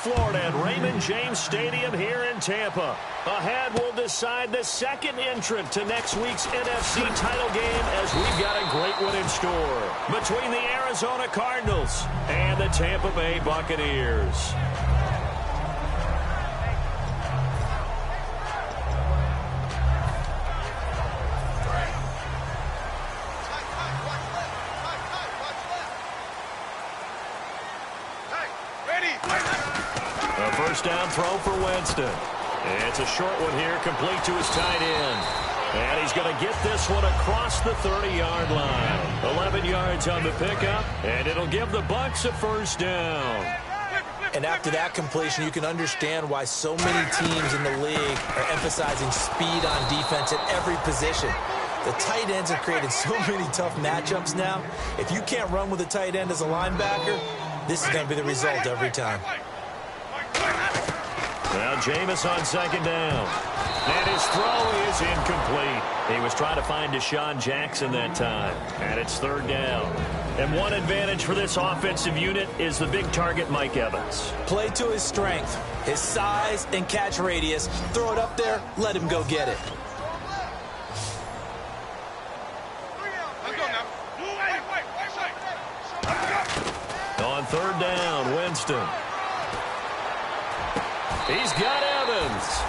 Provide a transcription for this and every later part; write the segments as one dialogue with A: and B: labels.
A: Florida at Raymond James Stadium here in Tampa. Ahead, we'll decide the second entrant to next week's NFC title game as we've got a great one in store between the Arizona Cardinals and the Tampa Bay Buccaneers. A first down throw for Winston. It's a short one here, complete to his tight end. And he's going to get this one across the 30-yard line. 11 yards on the pickup, and it'll give the Bucs a first down.
B: And after that completion, you can understand why so many teams in the league are emphasizing speed on defense at every position. The tight ends have created so many tough matchups now. If you can't run with a tight end as a linebacker, this is going to be the result every time.
A: Now Jameis on second down. And his throw is incomplete. He was trying to find Deshaun Jackson that time. And it's third down. And one advantage for this offensive unit is the big target, Mike Evans.
B: Play to his strength, his size and catch radius. Throw it up there, let him go get it.
A: On third down, Winston. He's got Evans.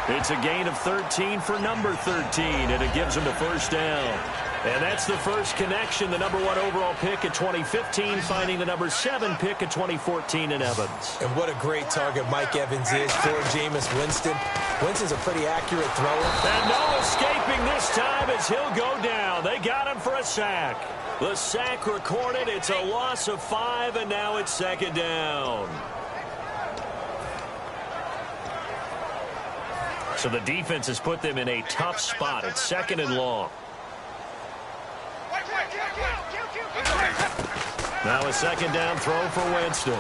A: It's a gain of 13 for number 13, and it gives him the first down. And that's the first connection, the number 1 overall pick in 2015, finding the number 7 pick in 2014 in Evans.
B: And what a great target Mike Evans is for Jameis Winston. Winston's a pretty accurate thrower.
A: And no escaping this time as he'll go down. They got him for a sack. The sack recorded. It's a loss of 5, and now it's second down. So the defense has put them in a tough spot. It's second and long. Now a second down throw for Winston.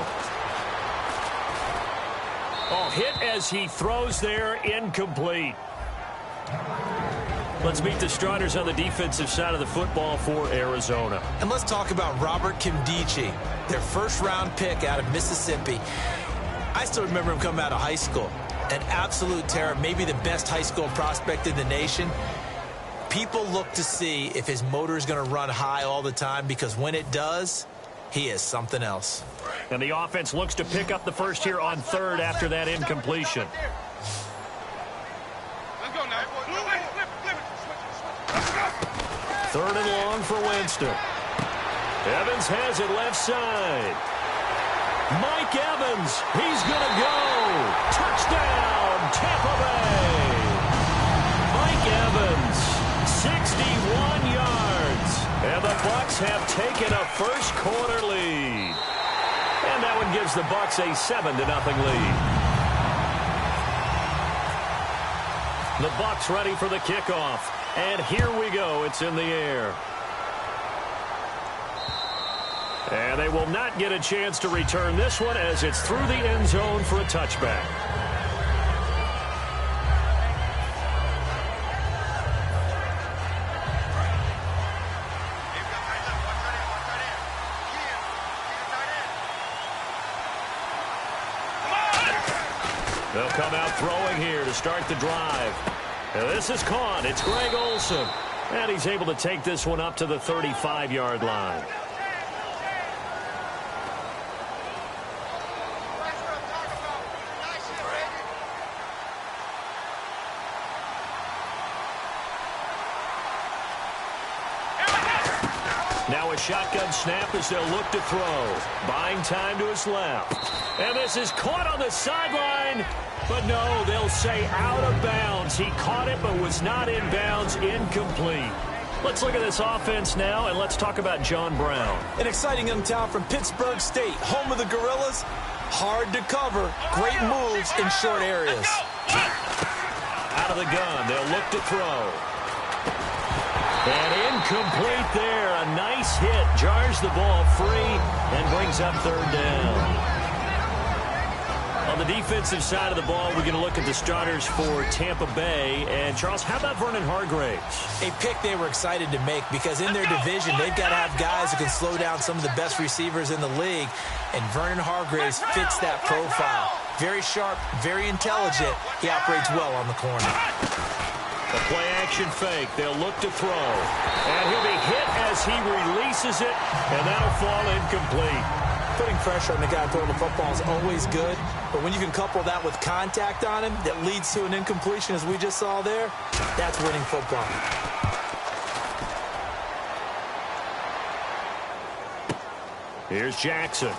A: Oh, hit as he throws there, incomplete. Let's meet the starters on the defensive side of the football for Arizona.
B: And let's talk about Robert Kimdichie, their first-round pick out of Mississippi. I still remember him coming out of high school. An absolute terror, maybe the best high school prospect in the nation. People look to see if his motor is going to run high all the time, because when it does, he is something else.
A: And the offense looks to pick up the first here on third after that incompletion. Third and long for Winston. Evans has it left side. Mike Evans, he's going to go. Touchdown, Tampa Bay. Mike Evans, 61 yards. And the Bucs have taken a first quarter lead. And that one gives the Bucs a 7-0 lead. The Bucs ready for the kickoff. And here we go. It's in the air. And they will not get a chance to return this one as it's through the end zone for a touchback. They'll come out throwing here to start the drive. And this is caught. It's Greg Olsen. And he's able to take this one up to the 35-yard line. Now a shotgun snap as they'll look to throw. Buying time to his left. And this is caught on the sideline. But no, they'll say out of bounds. He caught it but was not in bounds. Incomplete. Let's look at this offense now, and let's talk about John Brown.
B: An exciting young talent from Pittsburgh State, home of the Gorillas. Hard to cover. Great moves in short areas.
A: Out of the gun. They'll look to throw. And incomplete there. A nice hit. Jars the ball free and brings up third down. On the defensive side of the ball, we're going to look at the starters for Tampa Bay. And, Charles, how about Vernon Hargreaves?
B: A pick they were excited to make because in their division, they've got to have guys who can slow down some of the best receivers in the league. And Vernon Hargreaves fits that profile. Very sharp, very intelligent. He operates well on the corner.
A: A play-action fake. They'll look to throw. And he'll be hit as he releases it, and that'll fall incomplete.
B: Putting pressure on the guy throwing the football is always good, but when you can couple that with contact on him that leads to an incompletion, as we just saw there, that's winning football.
A: Here's Jackson.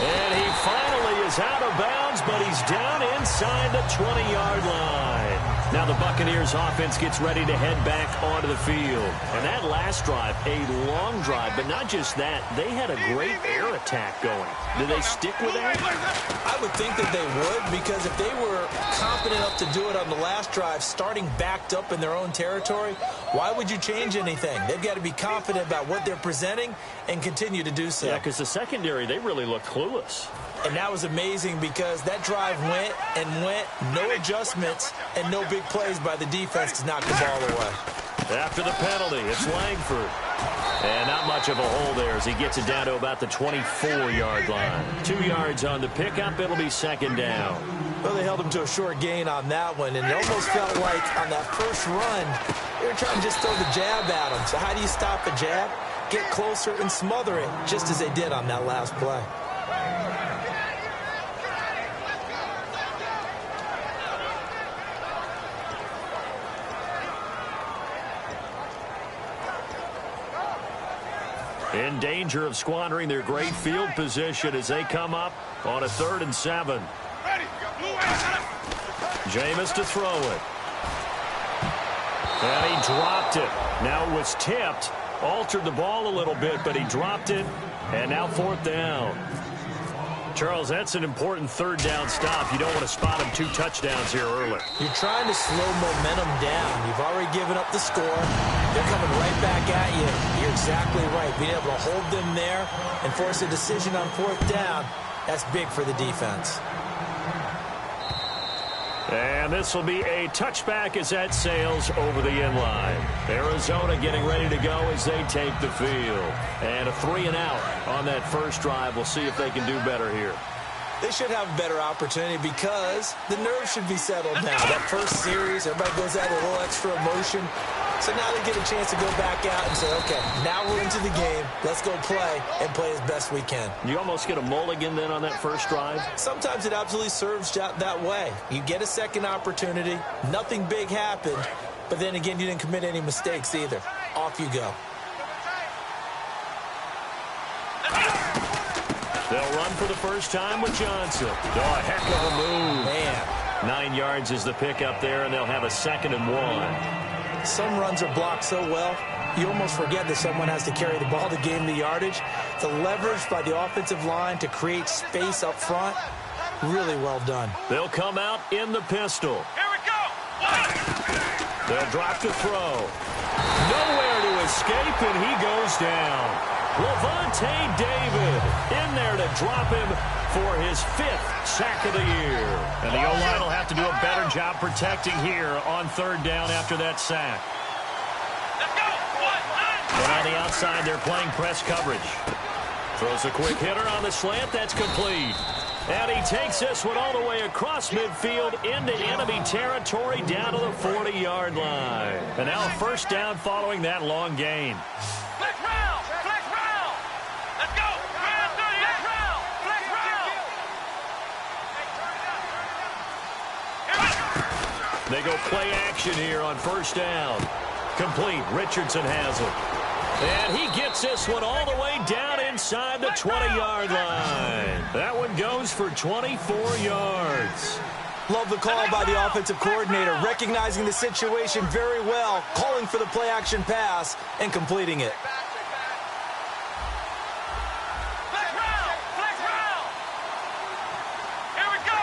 A: And he finally is out of bounds, but he's down inside the 20-yard line. Now the Buccaneers offense gets ready to head back onto the field. And that last drive, a long drive, but not just that. They had a great air attack going. Do they stick with that?
B: I would think that they would, because if they were confident enough to do it on the last drive, starting backed up in their own territory, why would you change anything? They've got to be confident about what they're presenting and continue to do so.
A: Yeah, because the secondary, they really look clueless.
B: And that was amazing because that drive went and went, no adjustments, and no big plays by the defense to knock the ball away.
A: After the penalty, it's Langford. And not much of a hole there as he gets it down to about the 24-yard line. 2 yards on the pickup. It'll be second down.
B: Well, they held him to a short gain on that one, and it almost felt like on that first run, they were trying to just throw the jab at him. So how do you stop a jab? Get closer and smother it, just as they did on that last play.
A: In danger of squandering their great field position as they come up on a 3rd and 7. Jameis to throw it. And he dropped it. Now it was tipped. Altered the ball a little bit, but he dropped it. And now 4th down. Charles, that's an important 3rd down stop. You don't want to spot him 2 touchdowns here early.
B: You're trying to slow momentum down. You've already given up the score. They're coming right back at you. You're exactly right. Being able to hold them there and force a decision on 4th down, that's big for the defense.
A: And this will be a touchback as that sails over the end line. Arizona getting ready to go as they take the field. And a 3 and out on that first drive. We'll see if they can do better here.
B: They should have a better opportunity because the nerves should be settled now. That first series, everybody goes out with a little extra emotion. So now they get a chance to go back out and say, okay, now we're into the game. Let's go play and play as best we can.
A: You almost get a mulligan then on that first drive?
B: Sometimes it absolutely serves that way. You get a second opportunity. Nothing big happened. But then again, you didn't commit any mistakes either. Off you go.
A: They'll run for the first time with Johnson. Oh, a heck of a move.
B: Man.
A: 9 yards is the pickup there, and they'll have a 2nd and 1.
B: Some runs are blocked so well, you almost forget that someone has to carry the ball to gain the yardage. The leverage by the offensive line to create space up front, really well done.
A: They'll come out in the pistol.
C: Here we go.
A: They'll drop to throw. Nowhere to escape, and he goes down. Levante David in there to drop him for his 5th sack of the year. And the O-line will have to do a better job protecting here on 3rd down after that sack.
C: Let's go.
A: And on the outside, they're playing press coverage. Throws a quick hitter on the slant. That's complete. And he takes this one all the way across midfield into enemy territory down to the 40-yard line. And now a 1st down following that long gain.
C: Flex round. Flex round. Let's go. Round 30. Flex round. Flex round.
A: They go play action here on 1st down. Complete. Richardson has it. And he gets this one all the way down inside the 20-yard line. That one goes for 24 yards.
B: Love the call by the offensive coordinator, recognizing the situation very well, calling for the play-action pass, and completing it.
C: Flex round. Flex round. Here we go.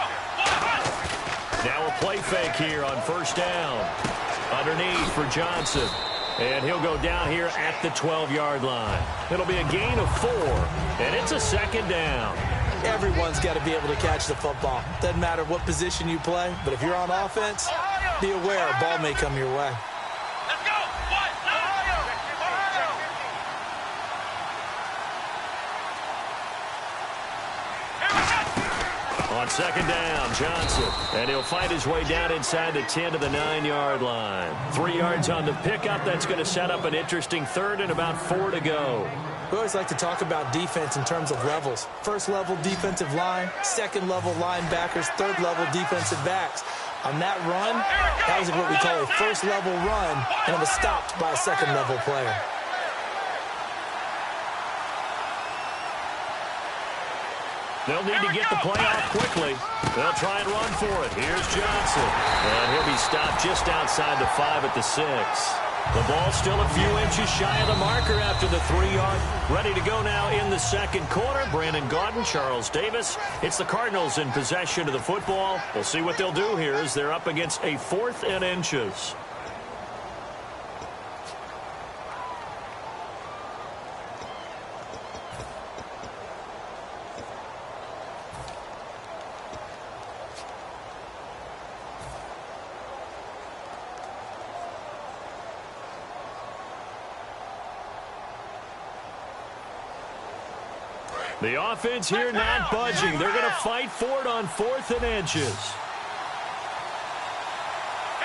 A: Now a play fake here on 1st down. Underneath for Johnson. And he'll go down here at the 12-yard line. It'll be a gain of 4, and it's a 2nd down.
B: Everyone's got to be able to catch the football. Doesn't matter what position you play, but if you're on offense, be aware a ball may come your way.
C: Let's go.
A: On second down, Johnson. And he'll find his way down inside the 10 to the 9-yard line. 3 yards on the pickup. That's going to set up an interesting third and about 4 to go.
B: We always like to talk about defense in terms of levels. First level defensive line, second level linebackers, third level defensive backs. On that run, that was what we call a first level run, and it was stopped by a second level player.
A: They'll need to get the play off quickly. They'll try and run for it. Here's Johnson. And he'll be stopped just outside the 5 at the 6. The ball still a few inches shy of the marker after the 3-yard. Ready to go now in the second quarter. Brandon Gaudin, Charles Davis. It's the Cardinals in possession of the football. We'll see what they'll do here as they're up against a 4th and inches. The offense here not budging. They're going to fight for it on 4th and inches.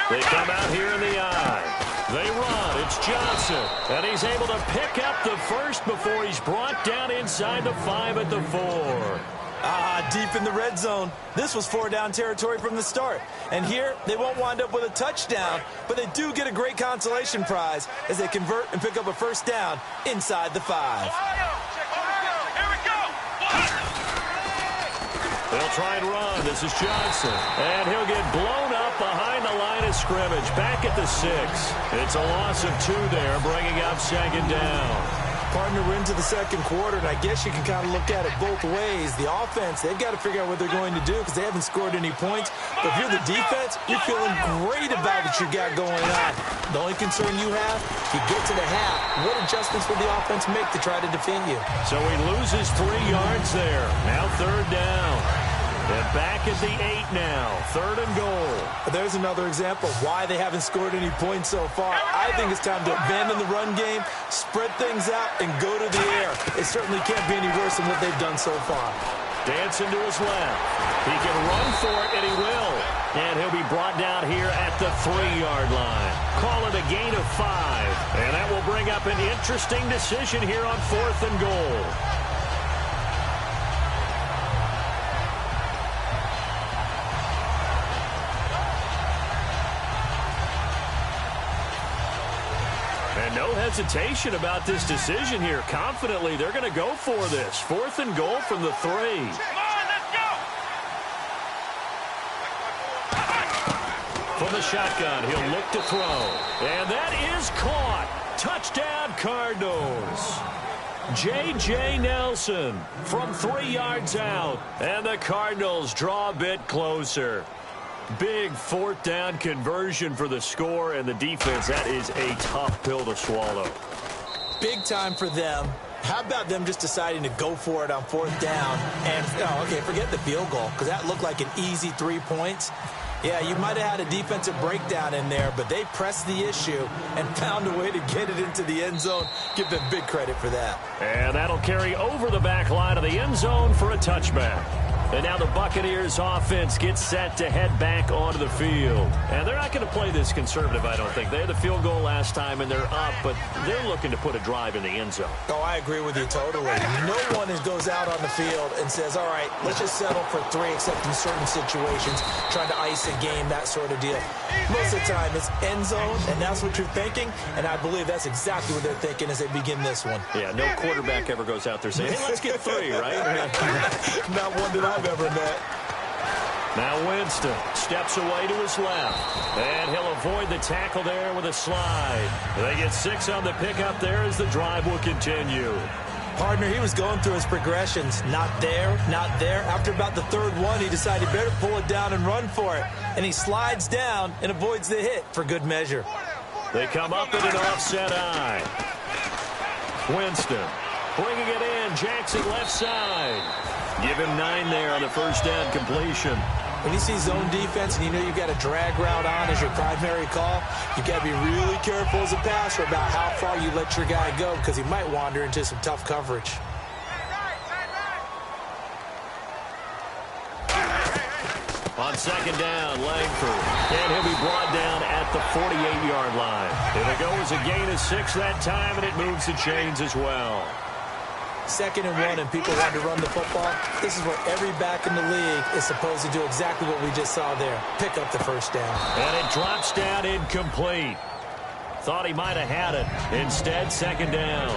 A: They come out here in the eye. They run. It's Johnson. And he's able to pick up the first before he's brought down inside the 5 at the 4.
B: Deep in the red zone. This was 4-down territory from the start. And here, they won't wind up with a touchdown, but they do get a great consolation prize as they convert and pick up a first down inside the 5.
A: They'll try and run. This is Johnson. And he'll get blown up behind the line of scrimmage. Back at the 6. It's a loss of 2 there, bringing up second down.
B: Partner, we're into the second quarter, and I guess you can kind of look at it both ways. The offense, they've got to figure out what they're going to do because they haven't scored any points. But if you're the defense, you're feeling great about what you got going on. The only concern you have, if you get to the half, what adjustments will the offense make to try to defend you?
A: So he loses 3 yards there. Now 3rd down. And back at the 8 now. 3rd and goal.
B: There's another example of why they haven't scored any points so far. I think it's time to abandon the run game, spread things out, and go to the air. It certainly can't be any worse than what they've done so far.
A: Dancing to his left. He can run for it, and he will. And he'll be brought down here at the 3-yard line. Call it a gain of 5. And that will bring up an interesting decision here on 4th and goal. And no hesitation about this decision here. Confidently, they're going to go for this. 4th and goal from the 3.
C: Come on, let's go!
A: From the shotgun, he'll look to throw. And that is caught. Touchdown, Cardinals. J.J. Nelson from 3 yards out. And the Cardinals draw a bit closer. Big 4th down conversion for the score, and the defense, that is a tough pill to swallow.
B: Big time for them. How about them just deciding to go for it on 4th down? And, okay, forget the field goal, because that looked like an easy 3 points. Yeah, you might have had a defensive breakdown in there, but they pressed the issue and found a way to get it into the end zone. Give them big credit for that.
A: And that'll carry over the back line of the end zone for a touchback. And now the Buccaneers offense gets set to head back onto the field. And they're not going to play this conservative, I don't think. They had the field goal last time, and they're up, but they're looking to put a drive in the end zone.
B: Oh, I agree with you totally. No one goes out on the field and says, all right, let's just settle for 3, except in certain situations, trying to ice a game, that sort of deal. Most of the time, it's end zone, and that's what you're thinking, and I believe that's exactly what they're thinking as they begin this one.
A: Yeah, no quarterback ever goes out there saying, hey, let's get 3, right?
B: Not one that I've ever met.
A: Now Winston steps away to his left, and he'll avoid the tackle there with a slide. They get 6 on the pickup there as the drive will continue.
B: Partner, he was going through his progressions. Not there, not there. After about the 3rd one, he decided better pull it down and run for it. And he slides down and avoids the hit for good measure.
A: They come up in an offset eye. Winston bringing it in. Jackson left side. Give him 9 there on the 1st down completion.
B: When you see zone defense and you know you've got a drag route on as your primary call, you've got to be really careful as a passer about how far you let your guy go because he might wander into some tough coverage.
A: On second down, Langford. And he'll be brought down at the 48-yard line. It'll go as a gain of 6 that time, and it moves the chains as well.
B: 2nd and 1, and people want to run the football. This is where every back in the league is supposed to do exactly what we just saw there. Pick up the first down.
A: And it drops down incomplete. Thought he might have had it. Instead, 2nd down.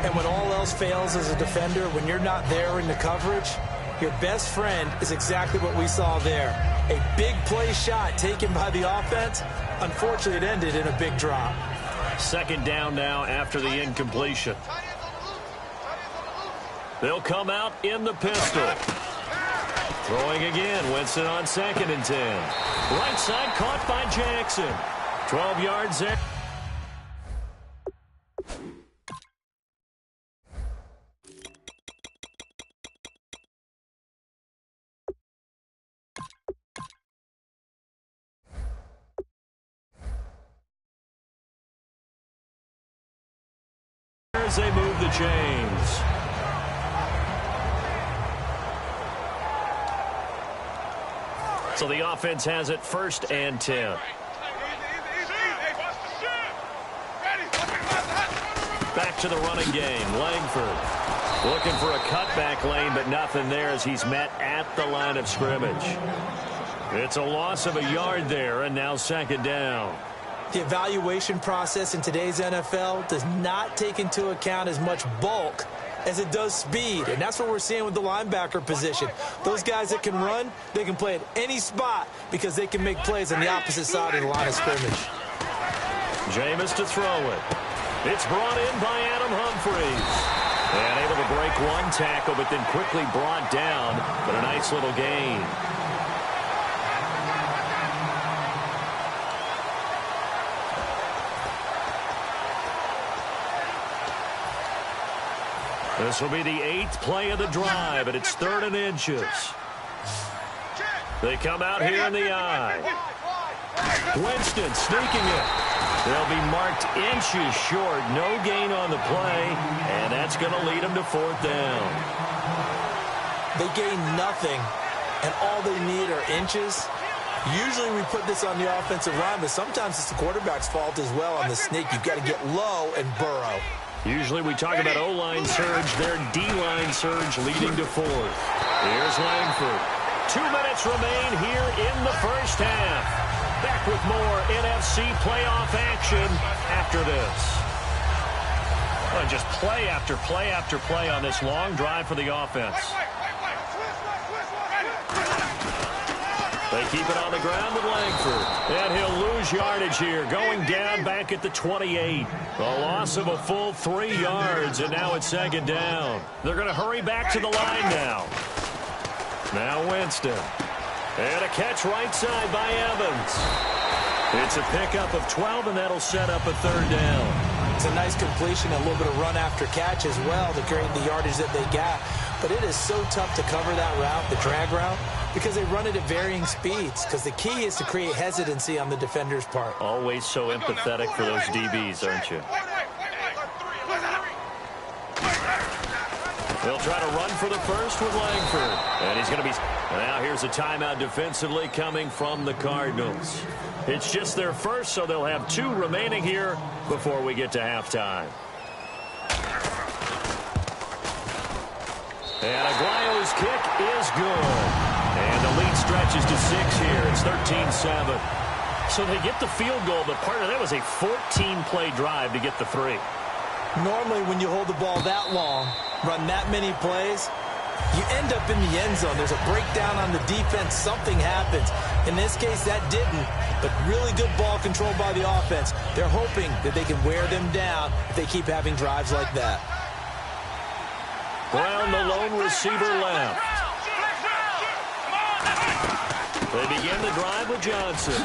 B: And when all else fails as a defender, when you're not there in the coverage, your best friend is exactly what we saw there. A big play shot taken by the offense. Unfortunately, it ended in a big drop.
A: 2nd down now after the incompletion. They'll come out in the pistol. Throwing again. Winston on 2nd and 10. Right side caught by Jackson. 12 yards there. As they move the chains. So the offense has it 1st and 10. Back to the running game. Langford looking for a cutback lane, but nothing there as he's met at the line of scrimmage. It's a loss of a yard there, and now 2nd down.
B: The evaluation process in today's NFL does not take into account as much bulk as it does speed, and that's what we're seeing with the linebacker position. Those guys that can run, they can play at any spot because they can make plays on the opposite side of the line of scrimmage.
A: Jameis to throw it. It's brought in by Adam Humphries. And able to break one tackle, but then quickly brought down, but a nice little gain. This will be the 8th play of the drive, and it's 3rd and inches. They come out here in the eye. Winston sneaking it. They'll be marked inches short. No gain on the play, and that's going to lead them to 4th down.
B: They gain nothing, and all they need are inches. Usually we put this on the offensive line, but sometimes it's the quarterback's fault as well on the sneak. You've got to get low and burrow.
A: Usually we talk about O-line surge, their D-line surge leading to 4th. Here's Langford. 2 minutes remain here in the first half. Back with more NFC playoff action after this. Well, just play after play after play on this long drive for the offense. They keep it on the ground with Langford. And he'll lose yardage here, going down back at the 28. A loss of a full 3 yards, and now it's 2nd down. They're going to hurry back to the line now. Now Winston. And a catch right side by Evans. It's a pickup of 12, and that'll set up a 3rd down.
B: It's a nice completion, a little bit of run after catch as well to create the yardage that they got. But it is so tough to cover that route, the drag route, because they run it at varying speeds. Because the key is to create hesitancy on the defender's part.
A: Always so empathetic for those DBs, aren't you? They'll try to run for the first with Langford. And he's going to be... Now here's a timeout defensively coming from the Cardinals. It's just their first, so they'll have 2 remaining here before we get to halftime. And Aguayo's kick is good. And the lead stretches to 6 here. It's 13-7. So they get the field goal, but part of that was a 14-play drive to get the 3.
B: Normally, when you hold the ball that long, run that many plays, you end up in the end zone. There's a breakdown on the defense. Something happens. In this case, that didn't, but really good ball control by the offense. They're hoping that they can wear them down if they keep having drives like that.
A: Brown, the lone receiver, left. They begin the drive with Johnson.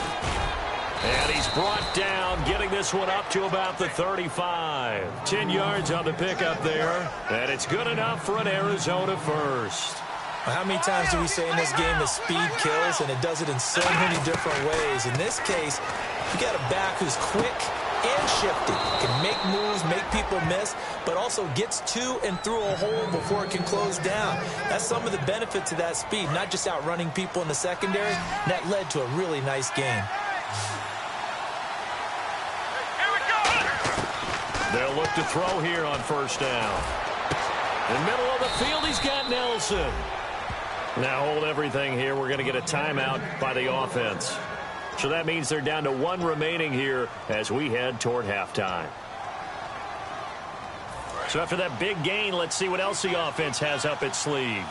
A: And he's brought down, getting this one up to about the 35. 10 yards on the pickup there. And it's good enough for an Arizona first.
B: How many times do we say in this game that speed kills, and it does it in so many different ways? In this case, you got a back who's quick, and shifty. Can make moves, make people miss, but also gets to and through a hole before it can close down. That's some of the benefits of that speed, not just outrunning people in the secondary. And that led to a really nice game.
A: They'll look to throw here on first down. In the middle of the field, he's got Nelson. Now hold everything here. We're going to get a timeout by the offense. So that means they're down to one remaining here as we head toward halftime. So after that big gain, let's see what else the offense has up its sleeve.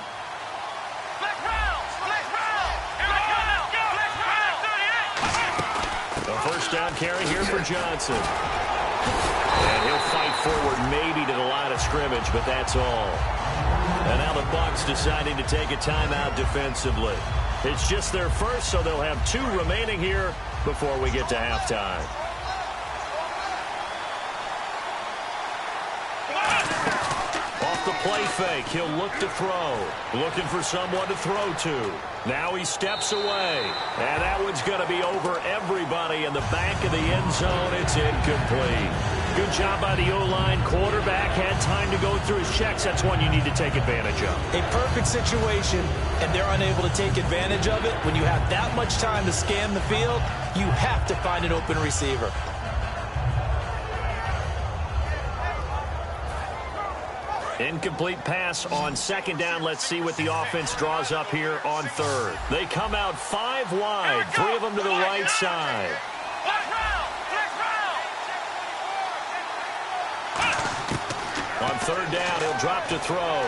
A: A first down carry here for Johnson. And he'll fight forward maybe to the line of scrimmage, but that's all. And now the Bucs deciding to take a timeout defensively. It's just their first, so they'll have two remaining here before we get to halftime. Off the play fake, he'll look to throw. Looking for someone to throw to. Now he steps away. And that one's going to be over everybody in the back of the end zone. It's incomplete. Good job by the O-line. Quarterback had time to go through his checks. That's one you need to take advantage of.
B: A perfect situation, and they're unable to take advantage of it. When you have that much time to scan the field, you have to find an open receiver.
A: Incomplete pass on second down. Let's see what the offense draws up here on third. They come out 5 wide, 3 of them to the right side. On third down, he'll drop to throw.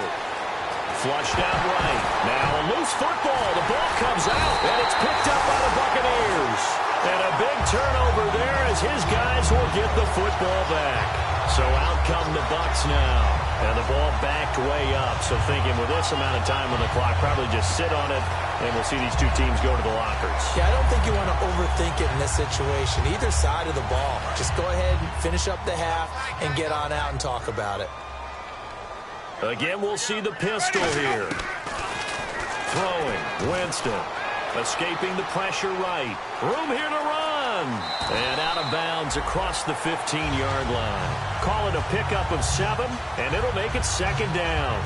A: Flushed out right. Now a loose football. The ball comes out, and it's picked up by the Buccaneers. And a big turnover there as his guys will get the football back. So out come the Bucs now. And the ball backed way up. So thinking with this amount of time on the clock, probably just sit on it, and we'll see these two teams go to the lockers.
B: Yeah, I don't think you want to overthink it in this situation. Either side of the ball. Just go ahead and finish up the half and get on out and talk about it.
A: Again, we'll see the pistol here. Throwing, Winston. Escaping the pressure right. Room here to run. And out of bounds across the 15-yard line. Call it a pickup of 7, and it'll make it second down.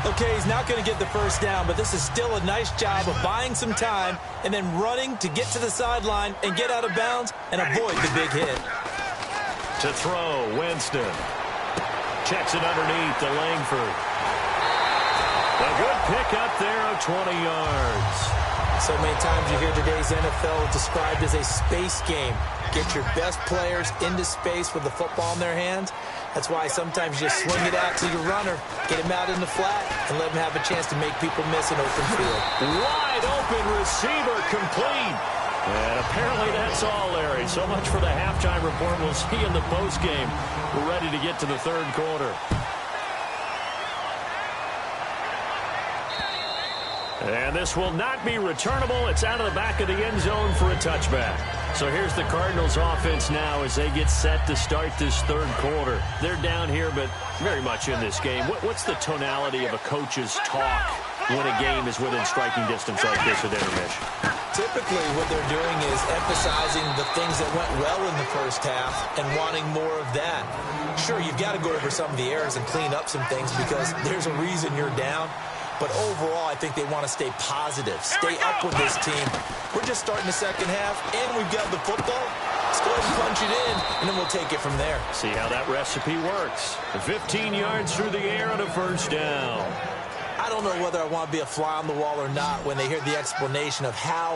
B: Okay, he's not going to get the first down, but this is still a nice job of buying some time and then running to get to the sideline and get out of bounds and avoid the big hit.
A: To throw, Winston. Checks it underneath to Langford. A good pickup there of 20 yards.
B: So many times you hear today's NFL described as a space game. Get your best players into space with the football in their hands. That's why sometimes you just swing it out to your runner, get him out in the flat, and let him have a chance to make people miss an open field.
A: Wide open receiver complete. And apparently that's all, Larry. So much for the halftime report. We'll see in the postgame. We're ready to get to the third quarter. And this will not be returnable. It's out of the back of the end zone for a touchback. So here's the Cardinals offense now as they get set to start this third quarter. They're down here, but very much in this game. What's the tonality of a coach's talk when a game is within striking distance like this at intermission?
B: Typically what they're doing is emphasizing the things that went well in the first half and wanting more of that. Sure, you've got to go over some of the errors and clean up some things because there's a reason you're down. But overall, I think they want to stay positive, stay up with this team. We're just starting the second half, and we've got the football. Let's go ahead and punch it in, and then we'll take it from there.
A: See how that recipe works. 15 yards through the air on a first down.
B: I don't know whether I want to be a fly on the wall or not when they hear the explanation of how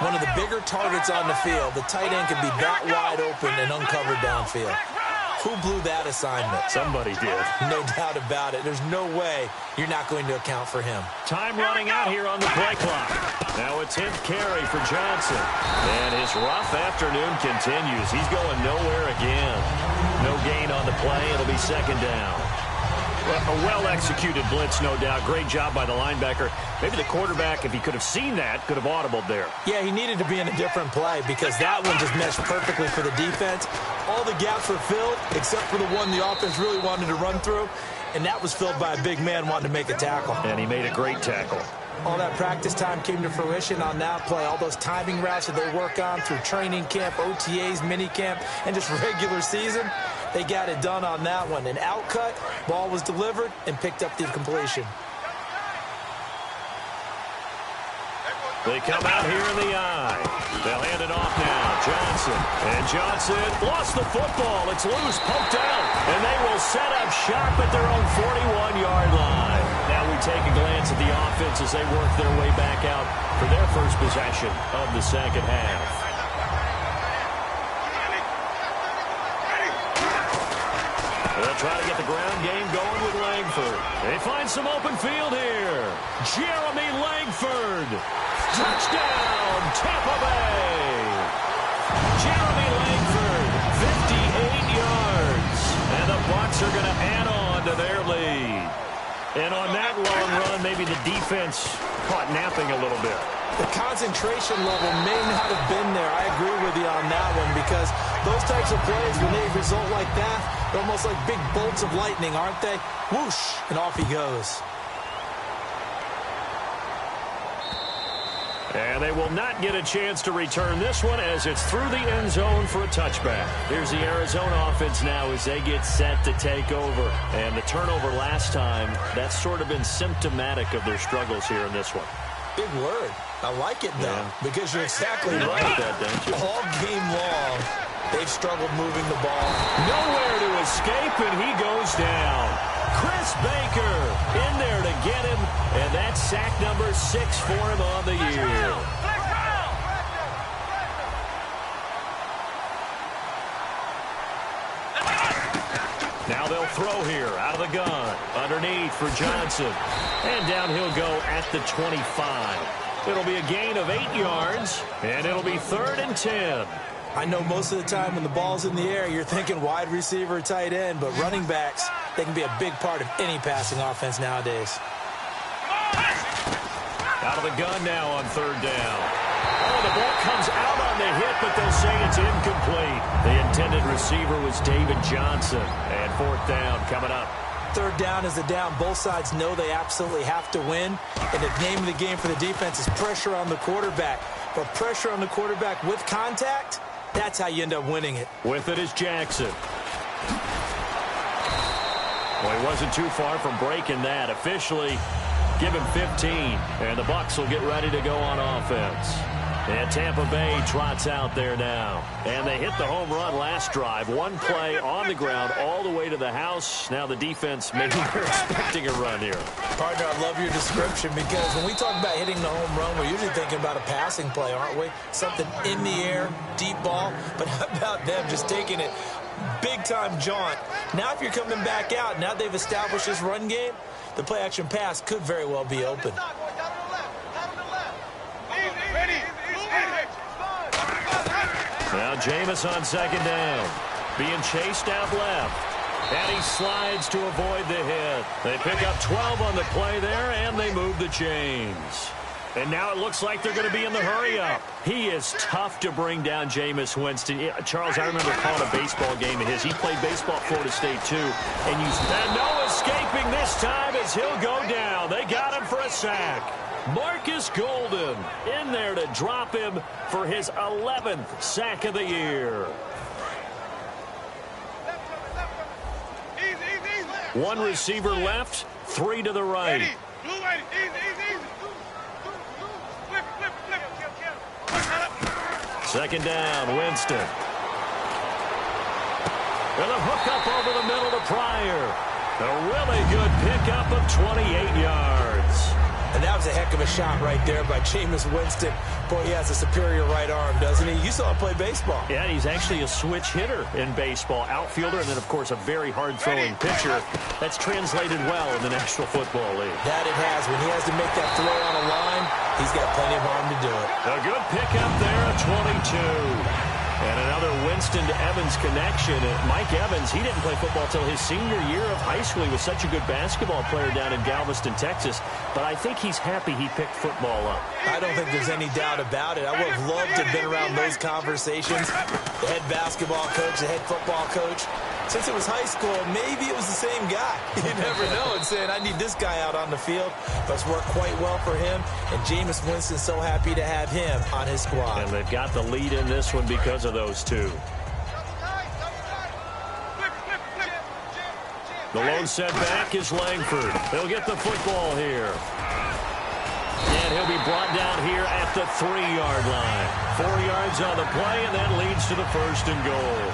B: one of the bigger targets on the field, the tight end, can be that wide open and uncovered downfield. Who blew that assignment?
A: Somebody did.
B: No doubt about it. There's no way you're not going to account for him.
A: Time running out here on the play clock. Now a 10th carry for Johnson. And his rough afternoon continues. He's going nowhere again. No gain on the play. It'll be second down. A well-executed blitz, no doubt. Great job by the linebacker. Maybe the quarterback, if he could have seen that, could have audibled there.
B: Yeah, he needed to be in a different play because that one just meshed perfectly for the defense. All the gaps were filled except for the one the offense really wanted to run through, and that was filled by a big man wanting to make a tackle.
A: And he made a great tackle.
B: All that practice time came to fruition on that play. All those timing routes that they work on through training camp, OTAs, mini camp, and just regular season, they got it done on that one. An outcut, ball was delivered, and picked up the completion.
A: They come out here in the eye. They'll hand it off now. Johnson. And Johnson lost the football. It's loose, poked out. And they will set up shop at their own 41-yard line. Now we take a glance at the offense as they work their way back out for their first possession of the second half. They'll try to get the ground game going with Langford. They find some open field here. Jeremy Langford. Touchdown, Tampa Bay. Jeremy Langford, 58 yards. And the Bucs are going to add on to their lead. And on that long run, maybe the defense caught napping a little bit.
B: The concentration level may not have been there. I agree with you on that one because those types of plays, when they result like that, they're almost like big bolts of lightning, aren't they? Whoosh, and off he goes.
A: And they will not get a chance to return this one as it's through the end zone for a touchback. Here's the Arizona offense now as they get set to take over. And the turnover last time, that's sort of been symptomatic of their struggles here in this one.
B: Big word. I like it, though, because you're exactly right.
A: Like that, don't you?
B: All game long, they've struggled moving the ball.
A: Nowhere to escape, and he goes down. Chris Baker in there to get him, and that's sack number 6 for him on the year. Now they'll throw here out of the gun. Underneath for Johnson. And down he'll go at the 25. It'll be a gain of 8 yards, and it'll be 3rd and 10.
B: I know most of the time when the ball's in the air, you're thinking wide receiver, tight end, but running backs, they can be a big part of any passing offense nowadays.
A: Out of the gun now on 3rd down. Oh, the ball comes out on the hit, but they'll say it's incomplete. The intended receiver was David Johnson. And 4th down coming up.
B: 3rd down is the down. Both sides know they absolutely have to win. And the name of the game for the defense is pressure on the quarterback. But pressure on the quarterback with contact, that's how you end up winning it.
A: With it is Jackson. Well, he wasn't too far from breaking that. Officially, give him 15. And the Bucs will get ready to go on offense. And Tampa Bay trots out there now. And they hit the home run last drive. One play on the ground all the way to the house. Now the defense, maybe they're expecting a run here.
B: Partner, I love your description because when we talk about hitting the home run, we're usually thinking about a passing play, aren't we? Something in the air, deep ball. But how about them just taking it big-time jaunt? Now if you're coming back out, now they've established this run game, the play-action pass could very well be open.
A: Now Jameis on 2nd down. Being chased out left. And he slides to avoid the hit. They pick up 12 on the play there, and they move the chains. And now it looks like they're going to be in the hurry-up. He is tough to bring down Jameis Winston. Charles, I remember calling a baseball game of his. He played baseball at Florida State, too. And no escaping this time as he'll go down. They got him for a sack. Marcus Golden in there to drop him for his 11th sack of the year. One receiver left, 3 to the right. Second down, Winston. And a hook up over the middle to Pryor. A really good pickup of 28 yards.
B: And that was a heck of a shot right there by Jameis Winston. Boy, he has a superior right arm, doesn't he? You saw him play baseball.
A: Yeah, he's actually a switch hitter in baseball. Outfielder, and then, of course, a very hard-throwing pitcher. That's translated well in the National Football League.
B: That it has. When he has to make that throw on a line, he's got plenty of arm to do it.
A: A good pickup there at 22. And another Winston to Evans connection. Mike Evans, he didn't play football until his senior year of high school. He was such a good basketball player down in Galveston, Texas. But I think he's happy he picked football up.
B: I don't think there's any doubt about it. I would have loved to have been around those conversations. The head basketball coach, the head football coach. Since it was high school, maybe it was the same guy. You never know. And saying, I need this guy out on the field. But it's worked quite well for him. And Jameis Winston's so happy to have him on his squad.
A: And they've got the lead in this one because of those two. The lone setback is Langford. He'll get the football here. And he'll be brought down here at the 3-yard line. 4 yards on the play, and that leads to the 1st and goal.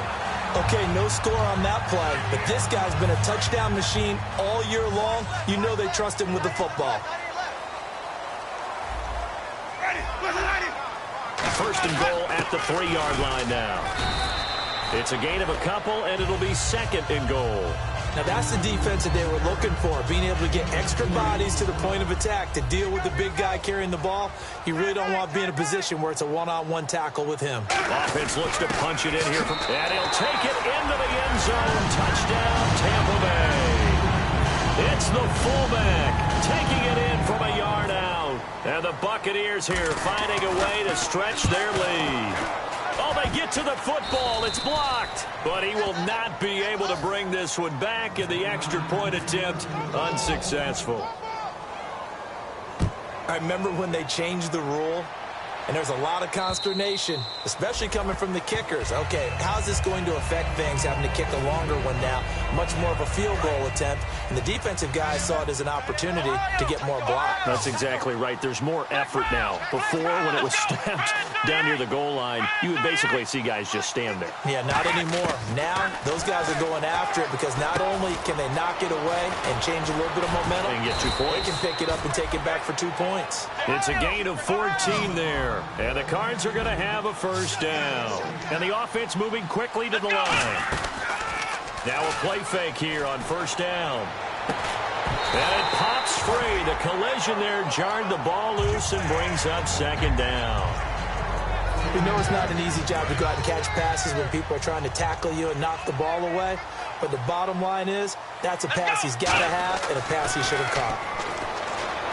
B: Okay, no score on that play, but this guy's been a touchdown machine all year long. You know they trust him with the football.
A: 1st and goal at the 3-yard line now. It's a gain of a couple, and it'll be 2nd and goal.
B: Now, that's the defense that they were looking for, being able to get extra bodies to the point of attack to deal with the big guy carrying the ball. You really don't want to be in a position where it's a one-on-one tackle with him.
A: Offense looks to punch it in here, and he'll take it into the end zone. Touchdown, Tampa Bay. It's the fullback taking it in from a yard out. And the Buccaneers here finding a way to stretch their lead. Oh, they get to the football. It's blocked. But he will not be able to bring this one back, and the extra point attempt unsuccessful.
B: I remember when they changed the rule, and there's a lot of consternation, especially coming from the kickers. Okay, how's this going to affect things, having to kick a longer one now, much more of a field goal attempt, and the defensive guys saw it as an opportunity to get more blocks.
A: That's exactly right. There's more effort now. Before, when it was stamped down near the goal line, you would basically see guys just stand there.
B: Yeah, not anymore. Now, those guys are going after it because not only can they knock it away and change a little bit of momentum,
A: they can get 2 points.
B: They can pick it up and take it back for 2 points.
A: It's a gain of 14 there. And the Cards are going to have a 1st down. And the offense moving quickly to the line. Now a play fake here on 1st down. And it pops free. The collision there jarred the ball loose and brings up 2nd down.
B: We know it's not an easy job to go out and catch passes when people are trying to tackle you and knock the ball away. But the bottom line is, that's a pass he's got to have and a pass he should have caught.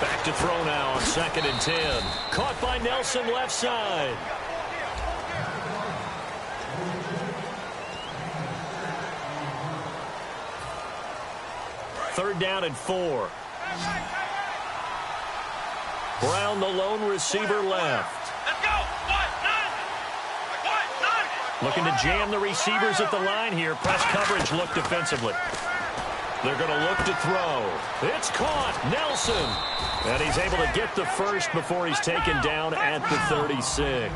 A: Back to throw now on 2nd and 10. Caught by Nelson left side. Third down and 4. Brown, the lone receiver, left.
C: Let's go.
A: Looking to jam the receivers at the line here. Press coverage look defensively. They're going to look to throw. It's caught. Nelson. And he's able to get the first before he's taken down at the 36.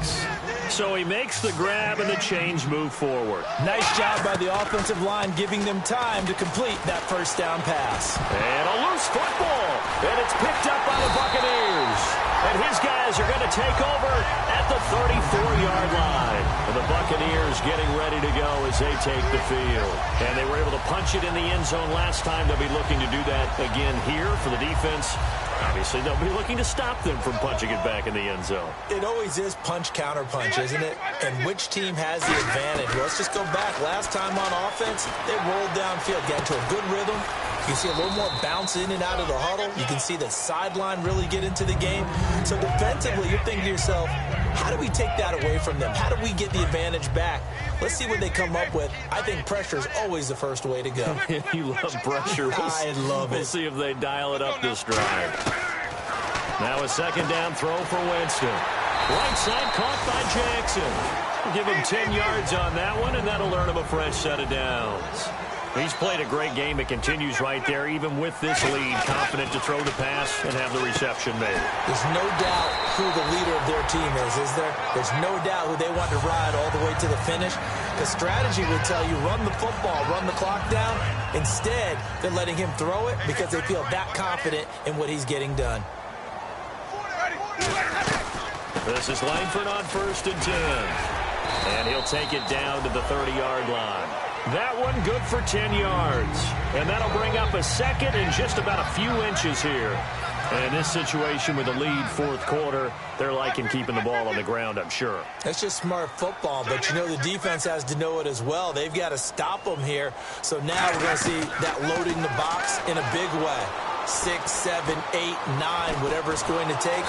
A: So he makes the grab and the change move forward.
B: Nice job by the offensive line giving them time to complete that 1st down pass.
A: And a loose football. And it's picked up by the Buccaneers. And his guys are going to take over at the 34-yard line. And the Buccaneers getting ready to go as they take the field. And they were able to punch it in the end zone last time. They'll be looking to do that again here for the defense. Obviously, they'll be looking to stop them from punching it back in the end zone.
B: It always is punch, counter punch, isn't it? And which team has the advantage? Well, let's just go back. Last time on offense, they rolled downfield, got into a good rhythm. You see a little more bounce in and out of the huddle. You can see the sideline really get into the game. So defensively, you're thinking to yourself, how do we take that away from them? How do we get the advantage back? Let's see what they come up with. I think pressure is always the first way to go.
A: You love pressure.
B: I love it.
A: We'll see if they dial it up this drive. Now a 2nd down throw for Winston. Right side caught by Jackson. Give him 10 yards on that one, and that'll earn him a fresh set of downs. He's played a great game. It continues right there, even with this lead. Confident to throw the pass and have the reception made.
B: There's no doubt who the leader of their team is there? There's no doubt who they want to ride all the way to the finish. The strategy would tell you, run the football, run the clock down. Instead, they're letting him throw it because they feel that confident in what he's getting done.
A: This is Langford on 1st and 10. And he'll take it down to the 30-yard line. That one good for 10 yards. And that'll bring up a 2nd and just about a few inches here. And in this situation with the lead 4th quarter, they're liking keeping the ball on the ground, I'm sure.
B: That's just smart football, but you know the defense has to know it as well. They've got to stop them here. So now we're going to see that loading the box in a big way. 6, 7, 8, 9, whatever it's going to take.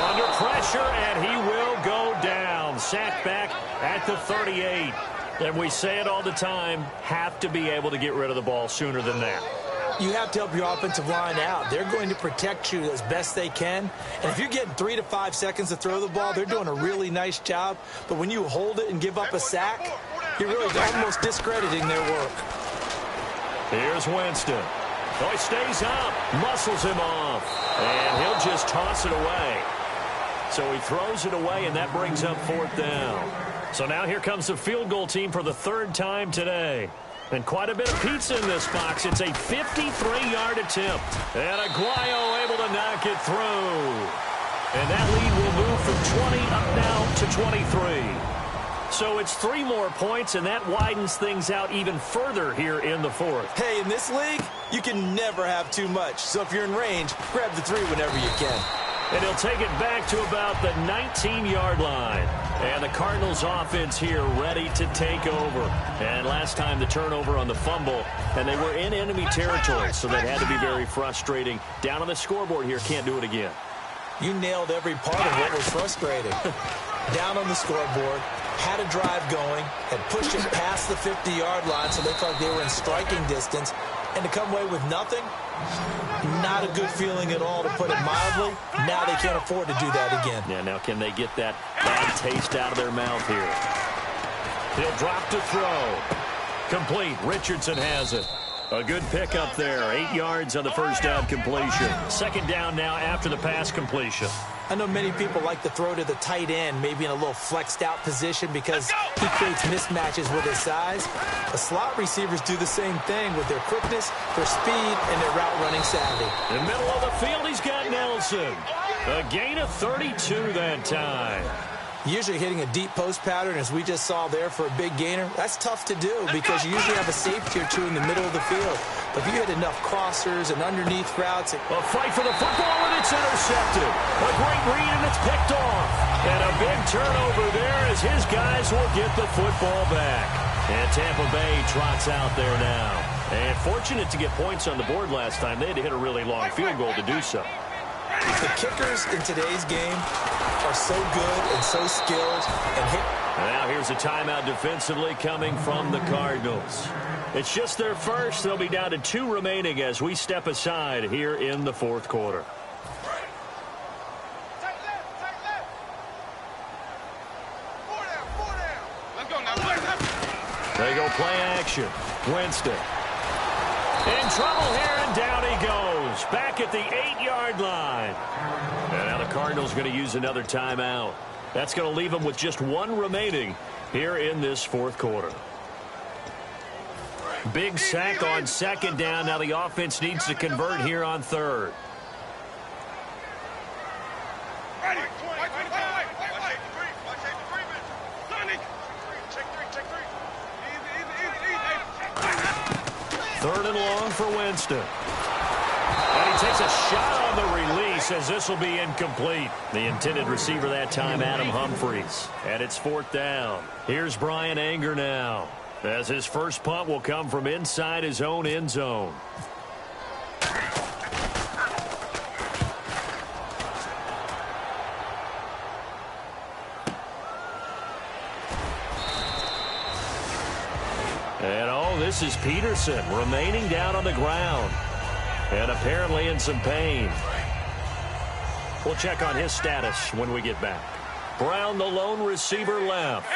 A: Under pressure, and he will go down. Sacked back at the 38. And we say it all the time, have to be able to get rid of the ball sooner than that.
B: You have to help your offensive line out. They're going to protect you as best they can. And if you're getting 3 to 5 seconds to throw the ball, they're doing a really nice job. But when you hold it and give up a sack, you're really almost discrediting their work.
A: Here's Winston. Oh, he stays up, muscles him off, and he'll just toss it away. So he throws it away, and that brings up 4th down. So now here comes the field goal team for the 3rd time today. And quite a bit of pizza in this box. It's a 53-yard attempt. And Aguayo able to knock it through. And that lead will move from 20 up now to 23. So it's 3 more points, and that widens things out even further here in the 4th.
B: Hey, in this league, you can never have too much. So if you're in range, grab the 3 whenever you can.
A: And he'll take it back to about the 19-yard line. And the Cardinals offense here ready to take over. And last time the turnover on the fumble, and they were in enemy territory, so that had to be very frustrating. Down on the scoreboard here, can't do it again.
B: You nailed every part of what was frustrating. Down on the scoreboard, had a drive going, had pushed it past the 50-yard line so they felt like they were in striking distance, and to come away with nothing, not a good feeling at all, to put it mildly. Now they can't afford to do that again.
A: Yeah, now can they get that bad taste out of their mouth here? He'll drop to throw. Complete. Richardson has it. A good pickup there. 8 yards on the first down completion. 2nd down now after the pass completion.
B: I know many people like to throw to the tight end, maybe in a little flexed out position because he creates mismatches with his size. The slot receivers do the same thing with their quickness, their speed, and their route running savvy.
A: In the middle of the field, he's got Nelson. A gain of 32 that time.
B: Usually hitting a deep post pattern, as we just saw there, for a big gainer, that's tough to do because you usually have a safety or 2 in the middle of the field. But if you hit enough crossers and underneath routes...
A: A fight for the football, and it's intercepted. A great read, and it's picked off. And a big turnover there as his guys will get the football back. And Tampa Bay trots out there now. And fortunate to get points on the board last time. They had to hit a really long field goal to do so.
B: The kickers in today's game are so good and so skilled and hit.
A: Now here's a timeout defensively coming from the Cardinals. It's just their first. They'll be down to 2 remaining as we step aside here in the 4th quarter. They go play action. Winston. In trouble here, and down he goes. Back at the 8-yard line. And now the Cardinals going to use another timeout. That's going to leave them with just 1 remaining here in this 4th quarter. Big sack on 2nd down. Now the offense needs to convert here on 3rd. Third and long for Winston. And he takes a shot on the release as this will be incomplete. The intended receiver that time, Adam Humphries. And it's 4th down. Here's Brian Anger now, as his first punt will come from inside his own end zone. And oh, this is Peterson remaining down on the ground and apparently in some pain. We'll check on his status when we get back. Brown, the lone receiver, left.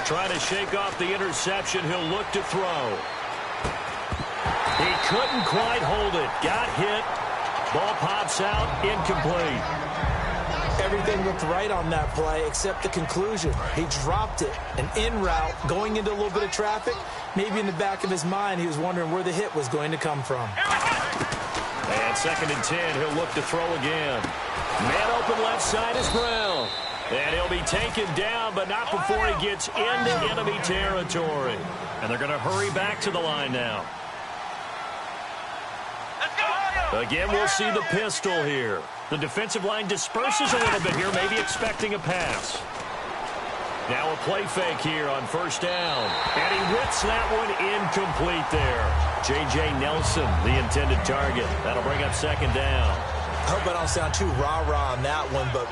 A: Trying to shake off the interception. He'll look to throw. He couldn't quite hold it. Got hit. Ball pops out. Incomplete.
B: Everything looked right on that play except the conclusion. He dropped it. And en route, going into a little bit of traffic, maybe in the back of his mind, he was wondering where the hit was going to come from.
A: And 2nd and 10, he'll look to throw again. Man open left side is Brown. And he'll be taken down, but not before he gets into enemy territory. And they're going to hurry back to the line now. Again, we'll see the pistol here. The defensive line disperses a little bit here, maybe expecting a pass. Now a play fake here on 1st down. And he rips that one incomplete there. J.J. Nelson, the intended target. That'll bring up 2nd down.
B: I hope I don't sound too rah-rah on that one, but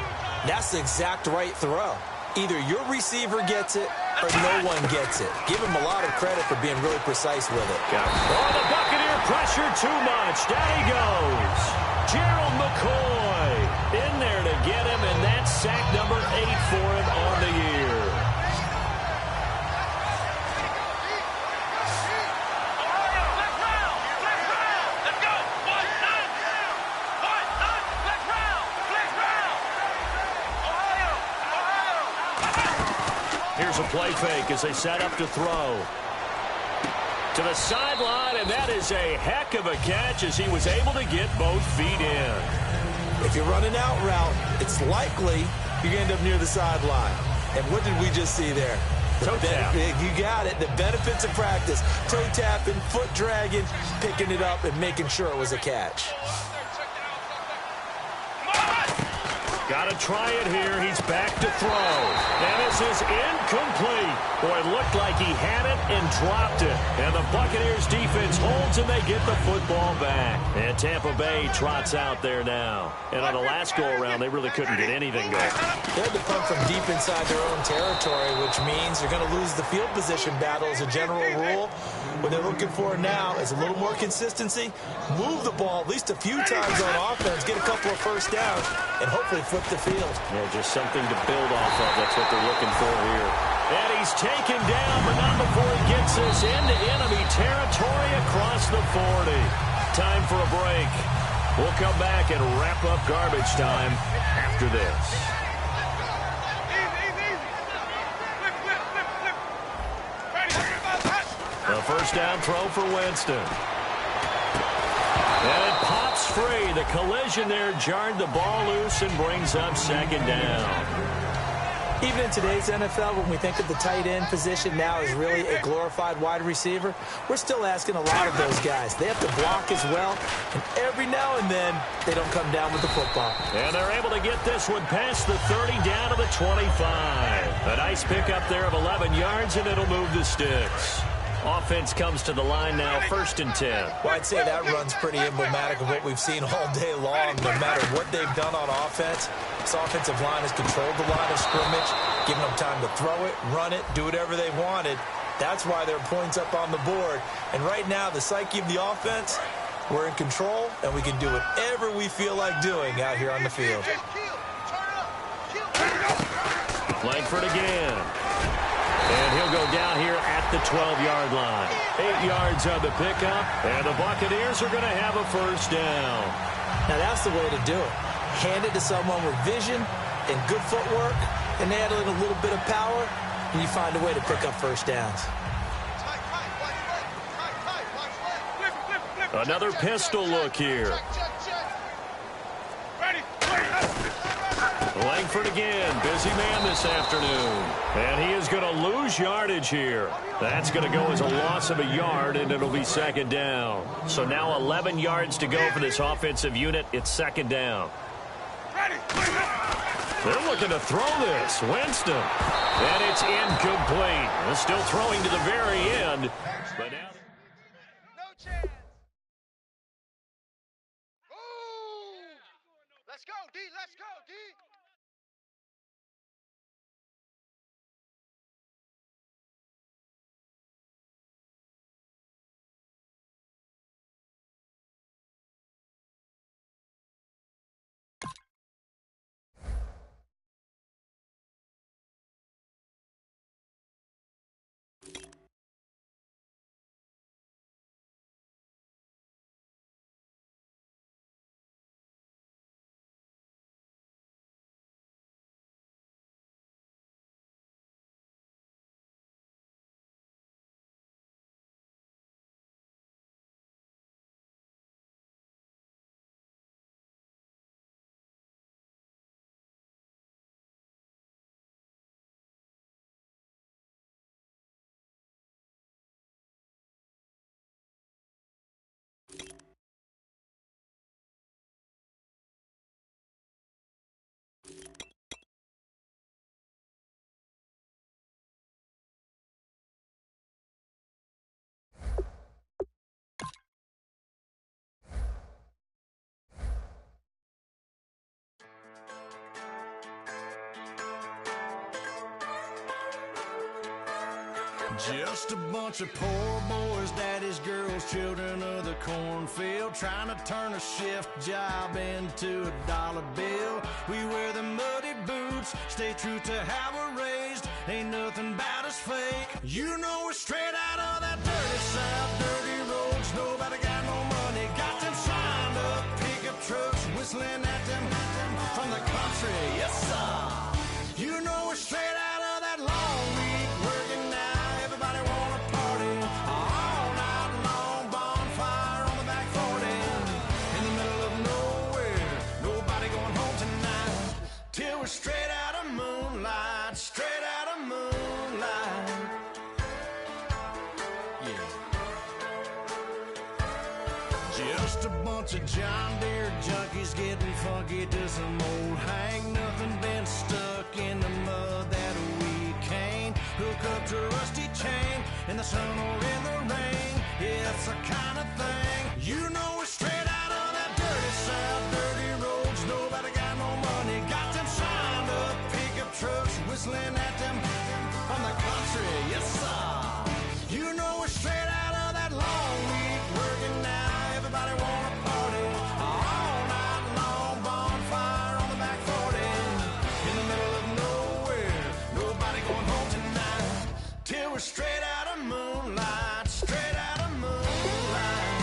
B: that's the exact right throw. Either your receiver gets it or no one gets it. Give him a lot of credit for being really precise with it.
A: Oh, the Buccaneer pressure too much. Down he goes. Gerald McCoy in there to get him, and that's sack number 8 for him on the year. Here's a play fake as they set up to throw. To the sideline, and that is a heck of a catch as he was able to get both feet in.
B: If you're running out route, it's likely you're going to end up near the sideline. And what did we just see there?
A: Toe tap.
B: You got it. The benefits of practice. Toe tapping, foot dragging, picking it up, and making sure it was a catch.
A: Got to try it here. He's back to throw. And this is incomplete. Boy, it looked like he had it and dropped it. And the Buccaneers defense holds and they get the football back. And Tampa Bay trots out there now. And on the last go-around, they really couldn't get anything going.
B: They had to punt from deep inside their own territory, which means you're going to lose the field position battle as a general rule. What they're looking for now is a little more consistency, move the ball at least a few times on offense, get a couple of first downs, and hopefully flip the field.
A: Yeah, just something to build off of. That's what they're looking for here. And he's taken down, but not before he gets us into enemy territory across the 40. Time for a break. We'll come back and wrap up garbage time after this. The first down throw for Winston. And it pops free. The collision there jarred the ball loose and brings up second down.
B: Even in today's NFL, when we think of the tight end position now as really a glorified wide receiver, we're still asking a lot of those guys. They have to block as well, and every now and then, they don't come down with the football.
A: And they're able to get this one past the 30 down to the 25. A nice pickup there of 11 yards, and it'll move the sticks. Offense comes to the line now, 1st and 10.
B: Well, I'd say that run's pretty emblematic of what we've seen all day long. No matter what they've done on offense, this offensive line has controlled the line of scrimmage, giving them time to throw it, run it, do whatever they wanted. That's why there are points up on the board. And right now, the psyche of the offense, we're in control, and we can do whatever we feel like doing out here on the field.
A: Langford again. And he'll go down here at the 12-yard line. 8 yards on the pickup, and the Buccaneers are going to have a first down.
B: Now, that's the way to do it. Hand it to someone with vision and good footwork, and add in a little bit of power, and you find a way to pick up first downs.
A: Another pistol look here. Langford again, busy man this afternoon. And he is going to lose yardage here. That's going to go as a loss of a yard, and it'll be second down. So now 11 yards to go for this offensive unit. It's second down. They're looking to throw this. Winston. And it's incomplete. They're still throwing to the very end. But now
C: No chance. Let's go, D. Let's go, D.
D: Just a bunch of poor boys, daddy's girls, children of the cornfield, trying to turn a shift job into a dollar bill. We wear the muddy boots, stay true to how we're raised. Ain't nothing about us fake. You know we're straight out of that dirty South, dirty roads. Nobody got no money, got them signed up pickup trucks, whistling at them from the country. Yes, sir. You know we're straight out of that long week working now. Everybody wanna party all night long, bonfire on the back 40 in the middle of nowhere. Nobody going home tonight till we're straight out of moonlight, straight out of moonlight. Yeah. Just a bunch of John Deere junkies getting funky to some old hang. Nothing been stuck in the mud that we can't hook up to a rusty chain in the sun or in the rain. It's the kind of thing. You know we're straight out of that dirty South, dirty roads. Nobody got no money, got them signed up pickup trucks, whistling at them from the country. Yes, sir. You know we're straight out of that long week working now. Everybody wanna party all night long, bonfire on the back 40 in the middle of nowhere. Nobody going home tonight till we're straight out of moonlight, straight out of moonlight.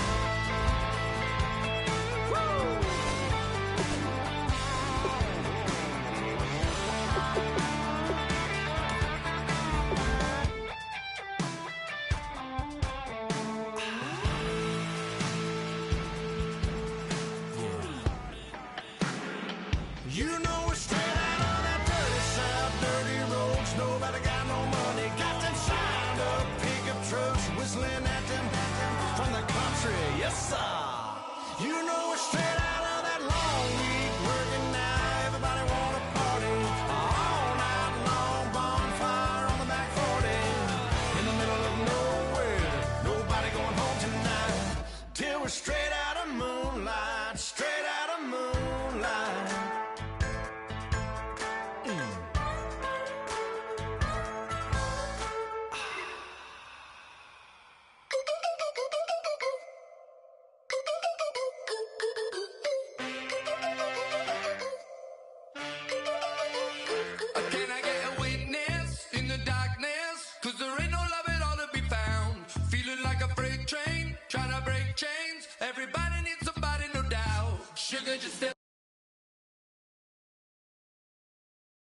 D: Woo! You know we're straight out of that dirty South, dirty roads. Nobody got no money, got them signed up pickup trucks, whistling at them from the country. Yes, sir. You know we're straight out of that long week working now. Everybody wanna party all night long, bonfire on the back 40 in the middle of nowhere. Nobody going home tonight till we're straight out of moonlight, straight out of moonlight.